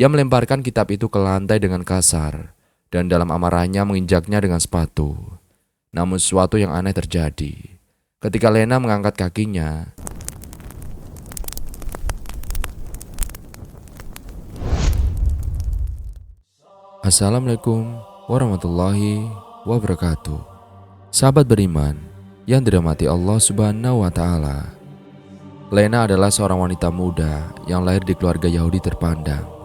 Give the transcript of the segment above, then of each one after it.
Ia melemparkan kitab itu ke lantai dengan kasar dan dalam amarahnya menginjaknya dengan sepatu. Namun sesuatu yang aneh terjadi. Ketika Lena mengangkat kakinya, Assalamualaikum warahmatullahi wabarakatuh. Sahabat beriman yang dirahmati Allah Subhanahu wa Ta'ala, Lena adalah seorang wanita muda yang lahir di keluarga Yahudi terpandang.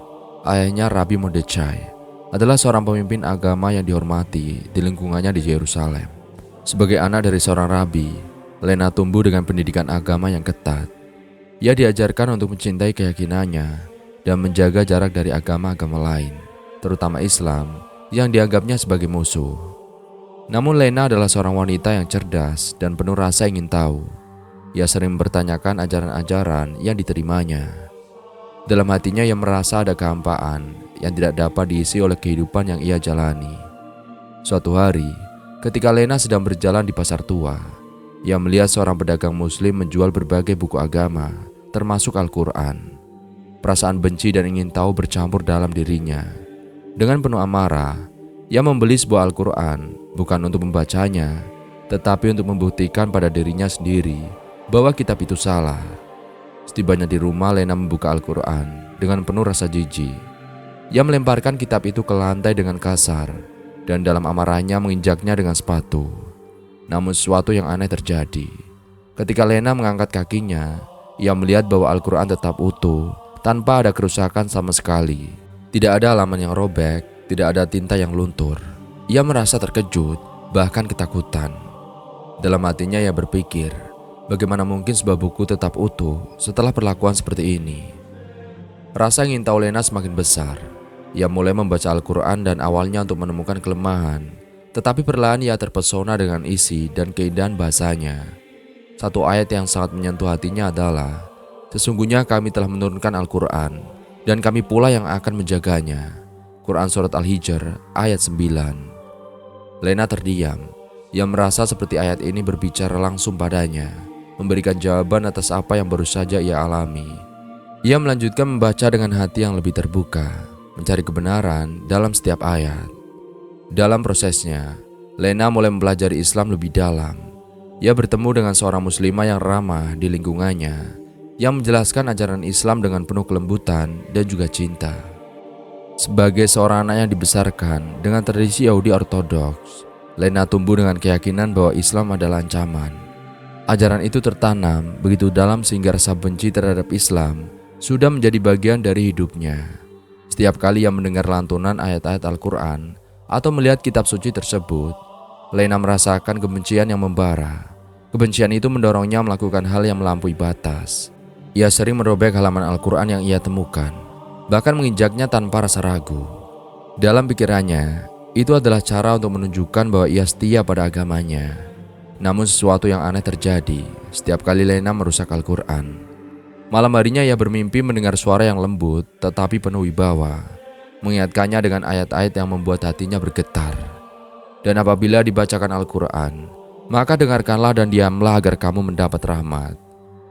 Ayahnya Rabbi Mordechai adalah seorang pemimpin agama yang dihormati di lingkungannya di Yerusalem. Sebagai anak dari seorang rabi, Lena tumbuh dengan pendidikan agama yang ketat. Ia diajarkan untuk mencintai keyakinannya dan menjaga jarak dari agama-agama lain, terutama Islam yang dianggapnya sebagai musuh. Namun Lena adalah seorang wanita yang cerdas dan penuh rasa ingin tahu. Ia sering mempertanyakan ajaran-ajaran yang diterimanya. Dalam hatinya ia merasa ada kehampaan yang tidak dapat diisi oleh kehidupan yang ia jalani. Suatu hari, ketika Lena sedang berjalan di pasar tua, ia melihat seorang pedagang muslim menjual berbagai buku agama, termasuk Al-Quran. Perasaan benci dan ingin tahu bercampur dalam dirinya. Dengan penuh amarah, ia membeli sebuah Al-Quran bukan untuk membacanya, tetapi untuk membuktikan pada dirinya sendiri bahwa kitab itu salah. Setibanya di rumah, Lena membuka Al-Quran dengan penuh rasa jijik. Ia melemparkan kitab itu ke lantai dengan kasar dan dalam amarahnya menginjaknya dengan sepatu. Namun sesuatu yang aneh terjadi. Ketika Lena mengangkat kakinya, ia melihat bahwa Al-Quran tetap utuh tanpa ada kerusakan sama sekali. Tidak ada halaman yang robek, tidak ada tinta yang luntur. Ia merasa terkejut, bahkan ketakutan. Dalam hatinya ia berpikir, bagaimana mungkin sebuah buku tetap utuh setelah perlakuan seperti ini? Rasa ingin tahu Lena semakin besar. Ia mulai membaca Al-Quran dan awalnya untuk menemukan kelemahan, tetapi perlahan ia terpesona dengan isi dan keindahan bahasanya. Satu ayat yang sangat menyentuh hatinya adalah, sesungguhnya kami telah menurunkan Al-Quran, dan kami pula yang akan menjaganya. Quran Surat Al-Hijr ayat 9. Lena terdiam. Ia merasa seperti ayat ini berbicara langsung padanya, memberikan jawaban atas apa yang baru saja ia alami. Ia melanjutkan membaca dengan hati yang lebih terbuka, mencari kebenaran dalam setiap ayat. Dalam prosesnya, Lena mulai mempelajari Islam lebih dalam. Ia bertemu dengan seorang muslimah yang ramah di lingkungannya, yang menjelaskan ajaran Islam dengan penuh kelembutan dan juga cinta. Sebagai seorang anak yang dibesarkan dengan tradisi Yahudi Ortodoks, Lena tumbuh dengan keyakinan bahwa Islam adalah ancaman. Ajaran itu tertanam begitu dalam sehingga rasa benci terhadap Islam sudah menjadi bagian dari hidupnya. Setiap kali ia mendengar lantunan ayat-ayat Al-Quran atau melihat kitab suci tersebut, Lena merasakan kebencian yang membara. Kebencian itu mendorongnya melakukan hal yang melampaui batas. Ia sering merobek halaman Al-Quran yang ia temukan, bahkan menginjaknya tanpa rasa ragu. Dalam pikirannya, itu adalah cara untuk menunjukkan bahwa ia setia pada agamanya. Namun sesuatu yang aneh terjadi setiap kali Lena merusak Al-Quran. Malam harinya ia bermimpi mendengar suara yang lembut tetapi penuh wibawa, mengingatkannya dengan ayat-ayat yang membuat hatinya bergetar. Dan apabila dibacakan Al-Quran, maka dengarkanlah dan diamlah agar kamu mendapat rahmat.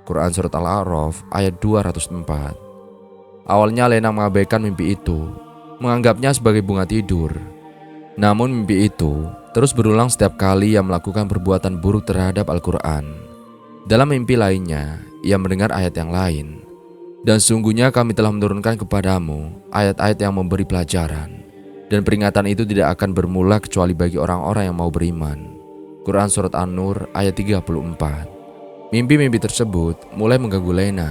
Quran Surat Al-A'raf ayat 204. Awalnya Lena mengabaikan mimpi itu, menganggapnya sebagai bunga tidur. Namun mimpi itu terus berulang setiap kali ia melakukan perbuatan buruk terhadap Al-Quran. Dalam mimpi lainnya, ia mendengar ayat yang lain. Dan sungguhnya kami telah menurunkan kepadamu ayat-ayat yang memberi pelajaran, dan peringatan itu tidak akan bermula kecuali bagi orang-orang yang mau beriman. Quran Surat An-Nur ayat 34. Mimpi-mimpi tersebut mulai mengganggu Lena.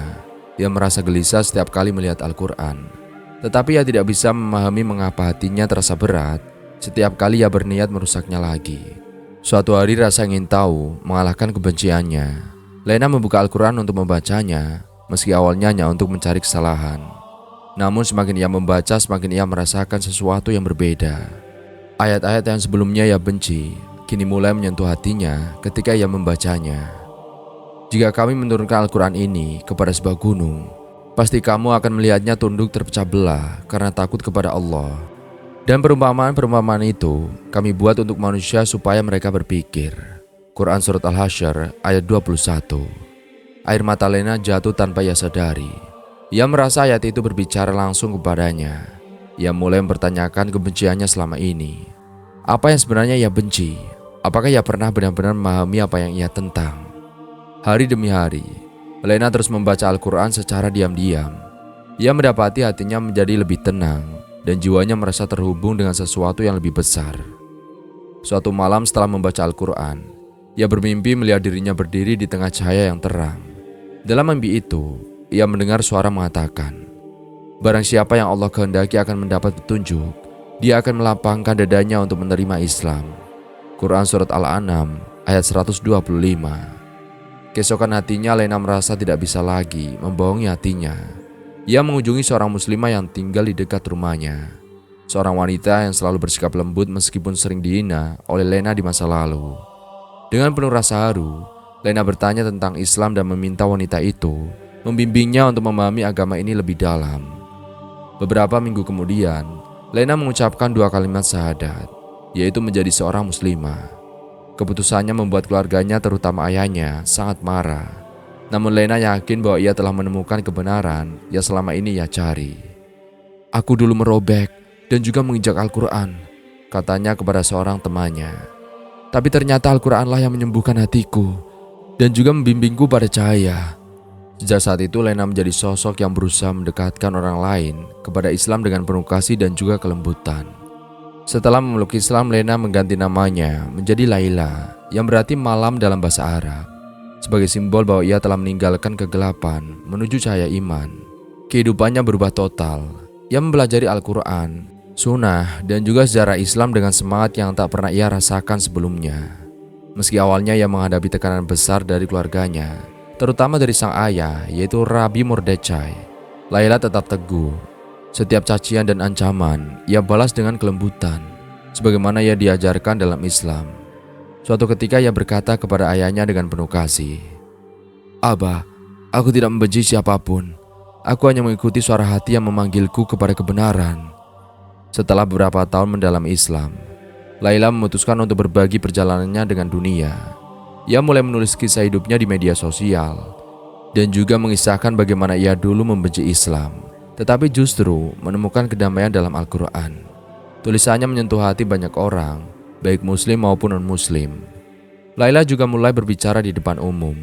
Ia merasa gelisah setiap kali melihat Al-Quran. Tetapi ia tidak bisa memahami mengapa hatinya terasa berat setiap kali ia berniat merusaknya lagi. Suatu hari rasa ingin tahu mengalahkan kebenciannya. Lena membuka Al-Quran untuk membacanya, meski awalnya hanya untuk mencari kesalahan. Namun semakin ia membaca, semakin ia merasakan sesuatu yang berbeda. Ayat-ayat yang sebelumnya ia benci, kini mulai menyentuh hatinya ketika ia membacanya. Jika kami menurunkan Al-Quran ini kepada sebuah gunung, pasti kamu akan melihatnya tunduk terpecah belah karena takut kepada Allah. Dan perumpamaan-perumpamaan itu kami buat untuk manusia supaya mereka berpikir. Quran Surat Al-Hasyr ayat 21. Air mata Lena jatuh tanpa ia sadari. Ia merasa ayat itu berbicara langsung kepadanya. Ia mulai mempertanyakan kebenciannya selama ini. Apa yang sebenarnya ia benci? Apakah ia pernah benar-benar memahami apa yang ia tentang? Hari demi hari, Lena terus membaca Al-Quran secara diam-diam. Ia mendapati hatinya menjadi lebih tenang dan jiwanya merasa terhubung dengan sesuatu yang lebih besar. Suatu malam setelah membaca Al-Quran, ia bermimpi melihat dirinya berdiri di tengah cahaya yang terang. Dalam mimpi itu, ia mendengar suara mengatakan, "Barang siapa yang Allah kehendaki akan mendapat petunjuk, dia akan melapangkan dadanya untuk menerima Islam." Quran Surat Al-An'am ayat 125. Keesokan hatinya Lena merasa tidak bisa lagi membohongi hatinya. Ia mengunjungi seorang muslimah yang tinggal di dekat rumahnya. Seorang wanita yang selalu bersikap lembut meskipun sering dihina oleh Lena di masa lalu. Dengan penuh rasa haru, Lena bertanya tentang Islam dan meminta wanita itu membimbingnya untuk memahami agama ini lebih dalam. Beberapa minggu kemudian, Lena mengucapkan 2 kalimat syahadat, yaitu menjadi seorang muslimah. Keputusannya membuat keluarganya, terutama ayahnya, sangat marah. Namun Lena yakin bahwa ia telah menemukan kebenaran yang selama ini ia cari. "Aku dulu merobek dan juga menginjak Al-Quran," katanya kepada seorang temannya. "Tapi ternyata Al-Quranlah yang menyembuhkan hatiku dan juga membimbingku pada cahaya." Sejak saat itu Lena menjadi sosok yang berusaha mendekatkan orang lain kepada Islam dengan penuh kasih dan juga kelembutan. Setelah memeluk Islam, Lena mengganti namanya menjadi Laila, yang berarti malam dalam bahasa Arab, sebagai simbol bahwa ia telah meninggalkan kegelapan menuju cahaya iman. Kehidupannya berubah total. Ia mempelajari Al-Quran, sunnah, dan juga sejarah Islam dengan semangat yang tak pernah ia rasakan sebelumnya. Meski awalnya ia menghadapi tekanan besar dari keluarganya, terutama dari sang ayah, yaitu Rabi Mordechai, Laila tetap teguh. Setiap cacian dan ancaman ia balas dengan kelembutan, sebagaimana ia diajarkan dalam Islam. Suatu ketika ia berkata kepada ayahnya dengan penuh kasih, "Abah, aku tidak membenci siapapun. Aku hanya mengikuti suara hati yang memanggilku kepada kebenaran." Setelah beberapa tahun mendalam Islam, Laila memutuskan untuk berbagi perjalanannya dengan dunia. Ia mulai menulis kisah hidupnya di media sosial dan juga mengisahkan bagaimana ia dulu membenci Islam, tetapi justru menemukan kedamaian dalam Al-Quran. Tulisannya menyentuh hati banyak orang, baik muslim maupun non-muslim. Laila juga mulai berbicara di depan umum,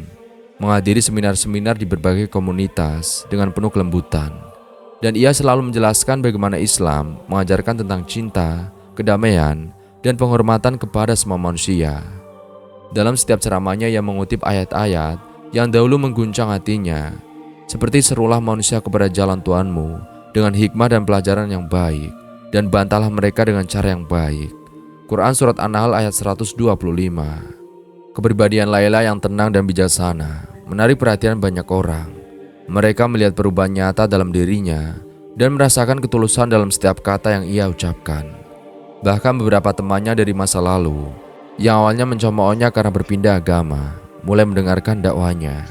menghadiri seminar-seminar di berbagai komunitas dengan penuh kelembutan. Dan ia selalu menjelaskan bagaimana Islam mengajarkan tentang cinta, kedamaian, dan penghormatan kepada semua manusia. Dalam setiap ceramahnya ia mengutip ayat-ayat yang dahulu mengguncang hatinya, seperti "Serulah manusia kepada jalan Tuhanmu dengan hikmah dan pelajaran yang baik, dan bantahlah mereka dengan cara yang baik." Quran Surat An-Nahl ayat 125. Kepribadian Laila yang tenang dan bijaksana menarik perhatian banyak orang. Mereka melihat perubahan nyata dalam dirinya dan merasakan ketulusan dalam setiap kata yang ia ucapkan. Bahkan beberapa temannya dari masa lalu yang awalnya mencemoohnya karena berpindah agama, mulai mendengarkan dakwahnya.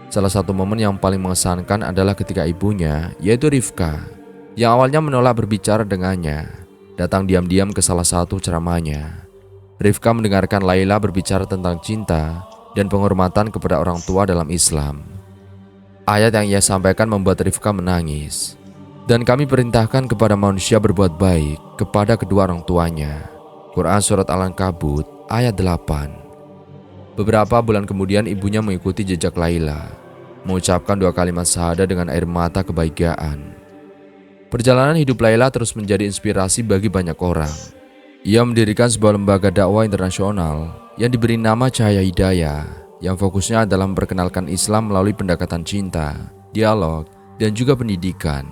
Salah satu momen yang paling mengesankan adalah ketika ibunya, yaitu Rifka, yang awalnya menolak berbicara dengannya, datang diam-diam ke salah satu ceramahnya. Rifka mendengarkan Laila berbicara tentang cinta dan penghormatan kepada orang tua dalam Islam. Ayat yang ia sampaikan membuat Rifka menangis. "Dan kami perintahkan kepada manusia berbuat baik kepada kedua orang tuanya." Quran Surat Al-Ankabut ayat 8. Beberapa bulan kemudian ibunya mengikuti jejak Laila, mengucapkan 2 kalimat syahadat dengan air mata kebahagiaan. Perjalanan hidup Laila terus menjadi inspirasi bagi banyak orang. Ia mendirikan sebuah lembaga dakwah internasional yang diberi nama Cahaya Hidayah, yang fokusnya adalah memperkenalkan Islam melalui pendekatan cinta, dialog, dan juga pendidikan.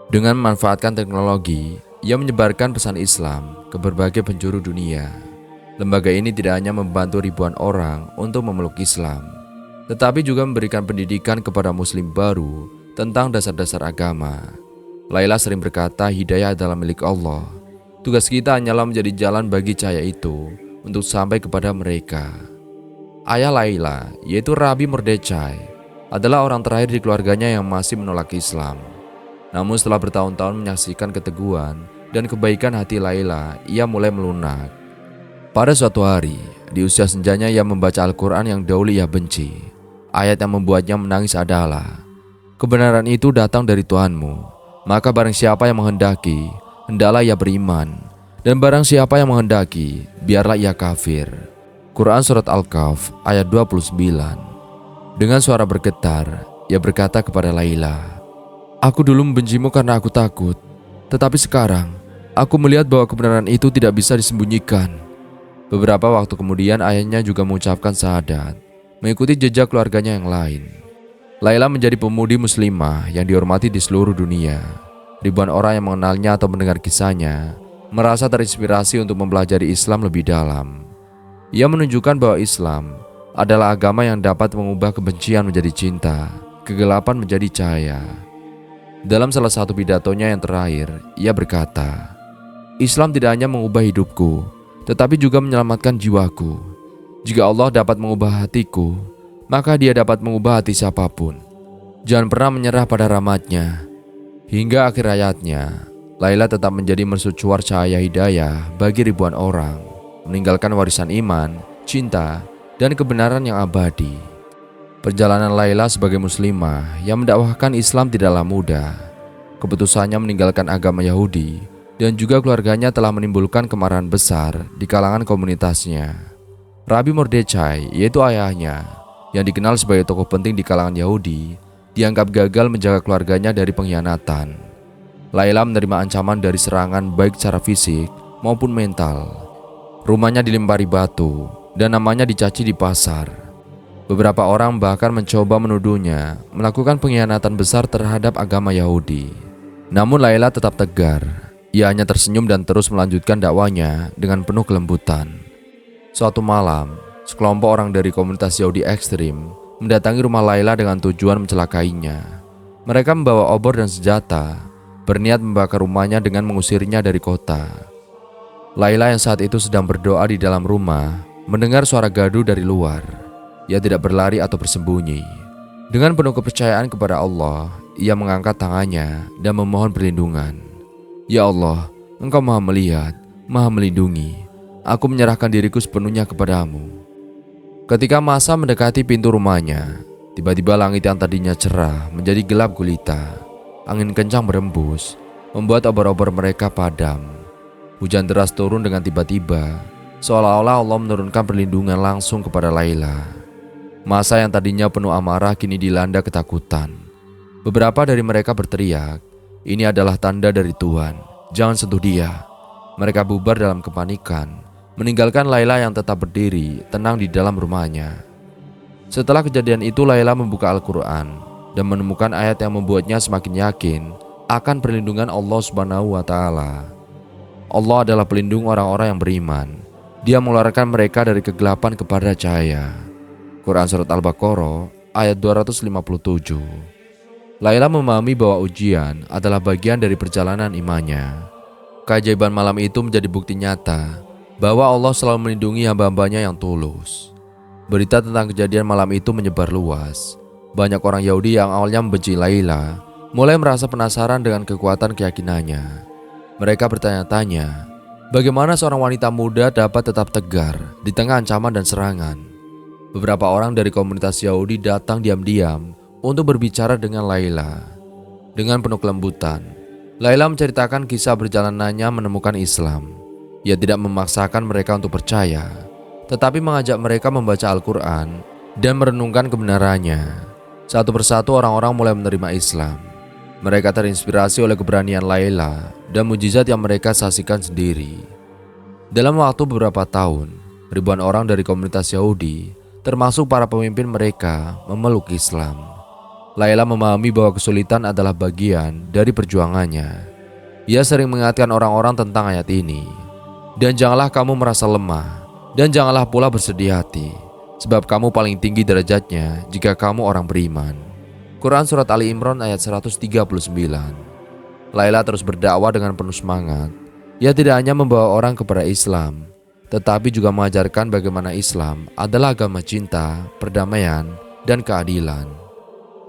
Dengan memanfaatkan teknologi, ia menyebarkan pesan Islam ke berbagai penjuru dunia. Lembaga ini tidak hanya membantu ribuan orang untuk memeluk Islam, tetapi juga memberikan pendidikan kepada muslim baru tentang dasar-dasar agama. Laila sering berkata, hidayah adalah milik Allah. Tugas kita hanyalah menjadi jalan bagi cahaya itu untuk sampai kepada mereka. Ayah Laila, yaitu Rabi Mordechai, adalah orang terakhir di keluarganya yang masih menolak Islam. Namun setelah bertahun-tahun menyaksikan keteguhan dan kebaikan hati Laila, ia mulai melunak. Pada suatu hari, di usia senjanya ia membaca Al-Quran yang dahulu ia benci. Ayat yang membuatnya menangis adalah, kebenaran itu datang dari Tuhanmu. Maka barang siapa yang menghendaki, hendaklah ia beriman, dan barang siapa yang menghendaki, biarlah ia kafir. Quran Surat Al-Kahf ayat 29. Dengan suara bergetar, ia berkata kepada Laila, "Aku dulu membencimu karena aku takut, tetapi sekarang aku melihat bahwa kebenaran itu tidak bisa disembunyikan." Beberapa waktu kemudian ayahnya juga mengucapkan syahadat, mengikuti jejak keluarganya yang lain. Laila menjadi pemudi muslimah yang dihormati di seluruh dunia. Ribuan orang yang mengenalnya atau mendengar kisahnya merasa terinspirasi untuk mempelajari Islam lebih dalam. Ia menunjukkan bahwa Islam adalah agama yang dapat mengubah kebencian menjadi cinta, kegelapan menjadi cahaya. Dalam salah satu pidatonya yang terakhir, ia berkata, "Islam tidak hanya mengubah hidupku, tetapi juga menyelamatkan jiwaku. Jika Allah dapat mengubah hatiku, maka Dia dapat mengubah hati siapapun. Jangan pernah menyerah pada rahmat-Nya." Hingga akhir hayatnya, Laila tetap menjadi mercusuar cahaya hidayah bagi ribuan orang, meninggalkan warisan iman, cinta, dan kebenaran yang abadi. Perjalanan Laila sebagai muslimah yang mendakwahkan Islam tidaklah mudah. Keputusannya meninggalkan agama Yahudi dan juga keluarganya telah menimbulkan kemarahan besar di kalangan komunitasnya. Rabi Mordechai, yaitu ayahnya, yang dikenal sebagai tokoh penting di kalangan Yahudi, dianggap gagal menjaga keluarganya dari pengkhianatan. Laila menerima ancaman dari serangan baik secara fisik maupun mental. Rumahnya dilempari batu dan namanya dicaci di pasar. Beberapa orang bahkan mencoba menuduhnya melakukan pengkhianatan besar terhadap agama Yahudi. Namun Laila tetap tegar. Ia hanya tersenyum dan terus melanjutkan dakwanya dengan penuh kelembutan. Suatu malam, sekelompok orang dari komunitas Yahudi ekstrim mendatangi rumah Laila dengan tujuan mencelakainya. Mereka membawa obor dan senjata, berniat membakar rumahnya dengan mengusirnya dari kota. Laila yang saat itu sedang berdoa di dalam rumah, mendengar suara gaduh dari luar. Ia tidak berlari atau bersembunyi. Dengan penuh kepercayaan kepada Allah, ia mengangkat tangannya dan memohon perlindungan. "Ya Allah, Engkau Maha melihat, Maha melindungi. Aku menyerahkan diriku sepenuhnya kepadamu." Ketika masa mendekati pintu rumahnya, tiba-tiba langit yang tadinya cerah menjadi gelap gulita. Angin kencang berembus, membuat obor-obor mereka padam. Hujan deras turun dengan tiba-tiba, seolah-olah Allah menurunkan perlindungan langsung kepada Laila. Masa yang tadinya penuh amarah kini dilanda ketakutan. Beberapa dari mereka berteriak, "Ini adalah tanda dari Tuhan, jangan sentuh Dia." Mereka bubar dalam kepanikan, meninggalkan Laila yang tetap berdiri tenang di dalam rumahnya. Setelah kejadian itu, Laila membuka Al-Quran dan menemukan ayat yang membuatnya semakin yakin akan perlindungan Allah Subhanahu wa Ta'ala. Allah adalah pelindung orang-orang yang beriman. Dia mengeluarkan mereka dari kegelapan kepada cahaya. Quran Surat Al-Baqarah ayat 257. Laila memahami bahwa ujian adalah bagian dari perjalanan imannya. Keajaiban malam itu menjadi bukti nyata bahwa Allah selalu melindungi hamba-hambanya yang tulus. Berita tentang kejadian malam itu menyebar luas. Banyak orang Yahudi yang awalnya membenci Laila mulai merasa penasaran dengan kekuatan keyakinannya. Mereka bertanya-tanya, bagaimana seorang wanita muda dapat tetap tegar di tengah ancaman dan serangan. Beberapa orang dari komunitas Yahudi datang diam-diam untuk berbicara dengan Laila. Dengan penuh kelembutan, Laila menceritakan kisah perjalanannya menemukan Islam. Ia tidak memaksakan mereka untuk percaya, tetapi mengajak mereka membaca Al-Quran dan merenungkan kebenarannya. Satu persatu orang-orang mulai menerima Islam. Mereka terinspirasi oleh keberanian Laila dan mujizat yang mereka saksikan sendiri. Dalam waktu beberapa tahun, ribuan orang dari komunitas Yahudi, termasuk para pemimpin mereka, memeluk Islam. Laila memahami bahwa kesulitan adalah bagian dari perjuangannya. Ia sering mengingatkan orang-orang tentang ayat ini. Dan janganlah kamu merasa lemah, dan janganlah pula bersedih hati, sebab kamu paling tinggi derajatnya jika kamu orang beriman. Quran Surat Ali Imran ayat 139. Laila terus berdakwah dengan penuh semangat. Ia tidak hanya membawa orang kepada Islam, tetapi juga mengajarkan bagaimana Islam adalah agama cinta, perdamaian, dan keadilan.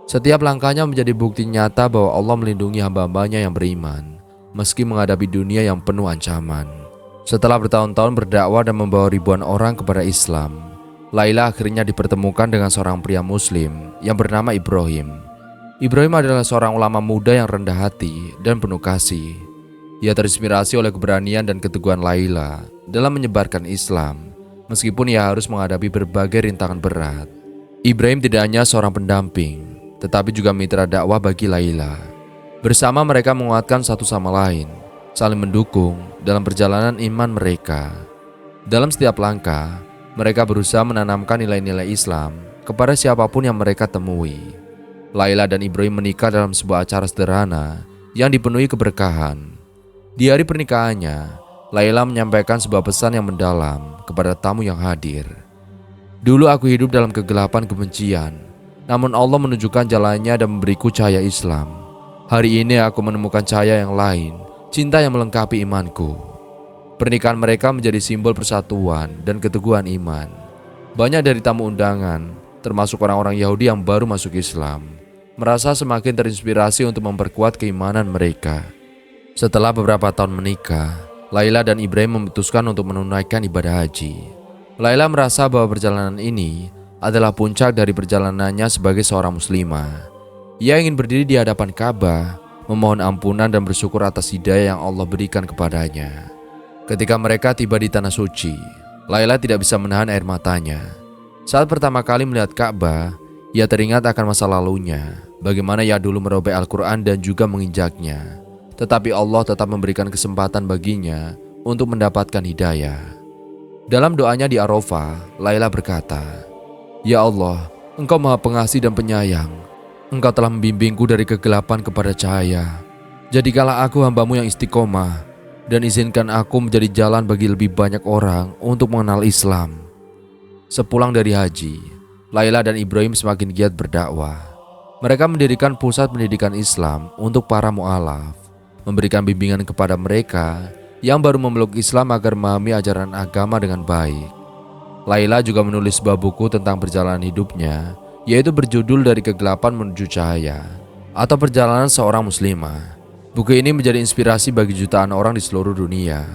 Setiap langkahnya menjadi bukti nyata bahwa Allah melindungi hamba-hambanya yang beriman, meski menghadapi dunia yang penuh ancaman. Setelah bertahun-tahun berdakwah dan membawa ribuan orang kepada Islam, Laila akhirnya dipertemukan dengan seorang pria muslim yang bernama Ibrahim. Ibrahim adalah seorang ulama muda yang rendah hati dan penuh kasih. Ia terinspirasi oleh keberanian dan keteguhan Laila dalam menyebarkan Islam, meskipun ia harus menghadapi berbagai rintangan berat. Ibrahim tidak hanya seorang pendamping, tetapi juga mitra dakwah bagi Laila. Bersama mereka menguatkan satu sama lain, saling mendukung dalam perjalanan iman mereka. Dalam setiap langkah, mereka berusaha menanamkan nilai-nilai Islam kepada siapapun yang mereka temui. Laila dan Ibrahim menikah dalam sebuah acara sederhana yang dipenuhi keberkahan. Di hari pernikahannya, Laila menyampaikan sebuah pesan yang mendalam kepada tamu yang hadir. Dulu aku hidup dalam kegelapan kebencian, namun Allah menunjukkan jalannya dan memberiku cahaya Islam. Hari ini aku menemukan cahaya yang lain, cinta yang melengkapi imanku. Pernikahan mereka menjadi simbol persatuan dan keteguhan iman. Banyak dari tamu undangan, termasuk orang-orang Yahudi yang baru masuk Islam, merasa semakin terinspirasi untuk memperkuat keimanan mereka. Setelah beberapa tahun menikah, Laila dan Ibrahim memutuskan untuk menunaikan ibadah haji. Laila merasa bahwa perjalanan ini adalah puncak dari perjalanannya sebagai seorang muslimah. Ia ingin berdiri di hadapan Ka'bah, memohon ampunan dan bersyukur atas hidayah yang Allah berikan kepadanya. Ketika mereka tiba di Tanah Suci, Laila tidak bisa menahan air matanya. Saat pertama kali melihat Ka'bah, ia teringat akan masa lalunya, bagaimana ia dulu merobek Al-Quran dan juga menginjaknya. Tetapi Allah tetap memberikan kesempatan baginya untuk mendapatkan hidayah. Dalam doanya di Arafah, Laila berkata, "Ya Allah, Engkau Maha Pengasih dan Penyayang. Engkau telah membimbingku dari kegelapan kepada cahaya. Jadikanlah aku hamba-Mu yang istiqomah, dan izinkan aku menjadi jalan bagi lebih banyak orang untuk mengenal Islam." Sepulang dari haji, Laila dan Ibrahim semakin giat berdakwah. Mereka mendirikan pusat pendidikan Islam untuk para mu'alaf, memberikan bimbingan kepada mereka yang baru memeluk Islam agar memahami ajaran agama dengan baik. Laila juga menulis sebuah buku tentang perjalanan hidupnya, yaitu berjudul Dari Kegelapan Menuju Cahaya, atau Perjalanan Seorang Muslimah. Buku ini menjadi inspirasi bagi jutaan orang di seluruh dunia,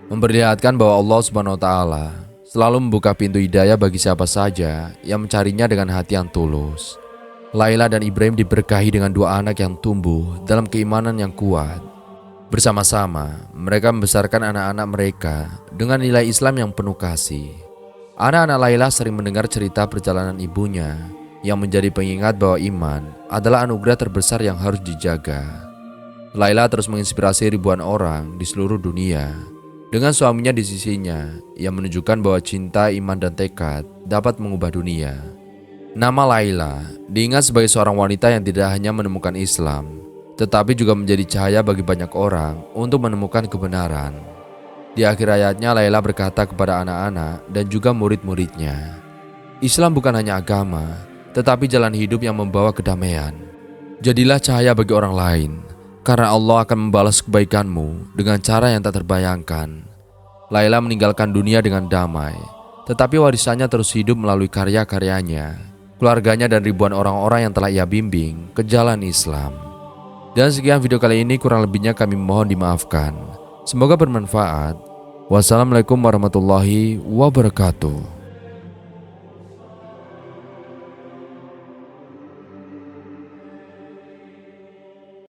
memperlihatkan bahwa Allah SWT selalu membuka pintu hidayah bagi siapa saja yang mencarinya dengan hati yang tulus. Laila dan Ibrahim diberkahi dengan dua anak yang tumbuh dalam keimanan yang kuat. Bersama-sama, mereka membesarkan anak-anak mereka dengan nilai Islam yang penuh kasih. Anak-anak Laila sering mendengar cerita perjalanan ibunya yang menjadi pengingat bahwa iman adalah anugerah terbesar yang harus dijaga. Laila terus menginspirasi ribuan orang di seluruh dunia. Dengan suaminya di sisinya, ia menunjukkan bahwa cinta, iman, dan tekad dapat mengubah dunia. Nama Laila diingat sebagai seorang wanita yang tidak hanya menemukan Islam, tetapi juga menjadi cahaya bagi banyak orang untuk menemukan kebenaran. Di akhir ayatnya, Laila berkata kepada anak-anak dan juga murid-muridnya, "Islam bukan hanya agama, tetapi jalan hidup yang membawa kedamaian. Jadilah cahaya bagi orang lain, karena Allah akan membalas kebaikanmu dengan cara yang tak terbayangkan." Laila meninggalkan dunia dengan damai, tetapi warisannya terus hidup melalui karya-karyanya, keluarganya, dan ribuan orang-orang yang telah ia bimbing ke jalan Islam. Dan sekian video kali ini, kurang lebihnya kami mohon dimaafkan. Semoga bermanfaat. Wassalamualaikum warahmatullahi wabarakatuh.